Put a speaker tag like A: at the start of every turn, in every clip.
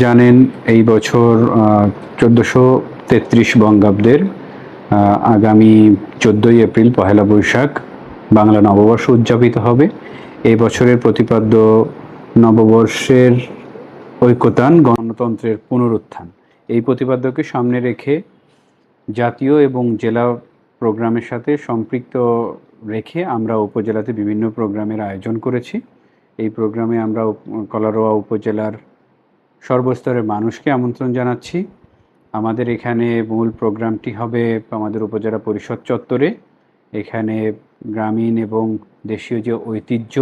A: জানেন এই বছর 1433 বঙ্গাব্দের আগামী 14ই এপ্রিল পহেলা বৈশাখ বাংলা নববর্ষ উদযাপিত হবে। এই বছরের প্রতিপাদ্য নববর্ষের ঐকতান গণতন্ত্রের পুনরুত্থান। এই প্রতিপাদ্যকে সামনে রেখে জাতীয় এবং জেলা প্রোগ্রামের সাথে সম্পৃক্ত রেখে আমরা উপজেলাতে বিভিন্ন প্রোগ্রামের আয়োজন করেছি। এই প্রোগ্রামে আমরা কলারোয়া উপজেলার সর্বস্তরের মানুষকে আমন্ত্রণ জানাচ্ছি। আমাদের এখানে মূল প্রোগ্রামটি হবে আমাদের উপজেলা পরিষদ চত্বরে। এখানে গ্রামীণ এবং দেশীয় যে ঐতিহ্য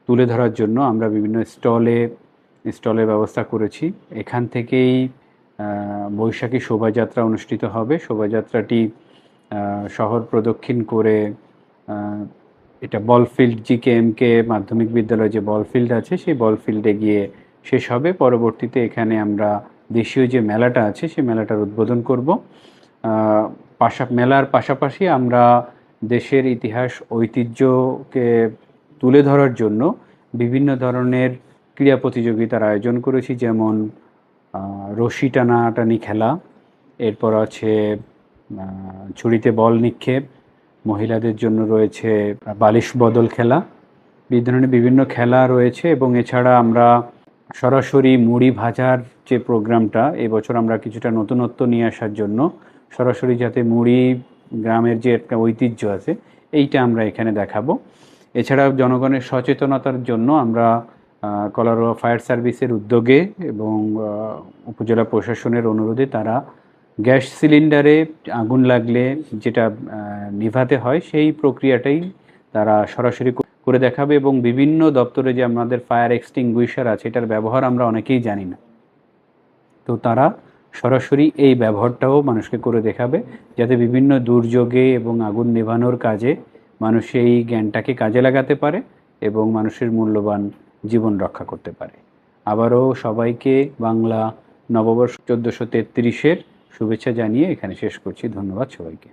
A: তুলে ধরার জন্য আমরা বিভিন্ন স্টলের ব্যবস্থা করেছি। এখান থেকেই বৈশাখী শোভাযাত্রা অনুষ্ঠিত হবে। শোভাযাত্রাটি শহর প্রদক্ষিণ করে এটা বলফিল্ড জিকেএমকে মাধ্যমিক বিদ্যালয়ে যে বলফিল্ড আছে সেই বলফিল্ডে গিয়ে শেষ হবে। পরবর্তীতে এখানে আমরা দেশীয় যে মেলাটা আছে সেই মেলাটার উদ্বোধন করব। মেলার পাশাপাশি আমরা দেশের ইতিহাস ঐতিহ্যকে তুলে ধরার জন্য বিভিন্ন ধরনের ক্রীড়া প্রতিযোগিতার আয়োজন করেছি, যেমন রশি টানাটানি খেলা, এরপর আছে ছুরিতে বল নিক্ষেপ, মহিলাদের জন্য রয়েছে বালিশ বদল খেলা, বিভিন্ন খেলা রয়েছে। এবং এছাড়া আমরা সরাসরি মুড়ি ভাজার যে প্রোগ্রামটা এবছর আমরা কিছুটা নতুনত্ব নিয়ে আসার জন্য সরাসরি যাতে মুড়ি গ্রামের যে একটা ঐতিহ্য আছে এইটা আমরা এখানে দেখাবো। এছাড়া জনগণের সচেতনতার জন্য আমরা কলারোয়া ফায়ার সার্ভিসের উদ্যোগে এবং উপজেলা প্রশাসনের অনুরোধে তারা গ্যাস সিলিন্ডারে আগুন লাগলে যেটা নিভাতে হয় সেই প্রক্রিয়াটাই তারা সরাসরি করে দেখাবে। এবং বিভিন্ন দপ্তরে যে আমাদের ফায়ার এক্সটিংগুইশার আছে এটার ব্যবহার আমরা অনেকেই জানি না, তো তারা সরাসরি এই ব্যবহারটাও মানুষকে করে দেখাবে, যাতে বিভিন্ন দুর্যোগে এবং আগুন নেভানোর কাজে মানুষ এই জ্ঞানটাকে কাজে লাগাতে পারে এবং মানুষের মূল্যবান জীবন রক্ষা করতে পারে। আবারও সবাইকে বাংলা নববর্ষ 1433-এর শুভেচ্ছা জানিয়ে এখানে শেষ করছি। ধন্যবাদ সবাইকে।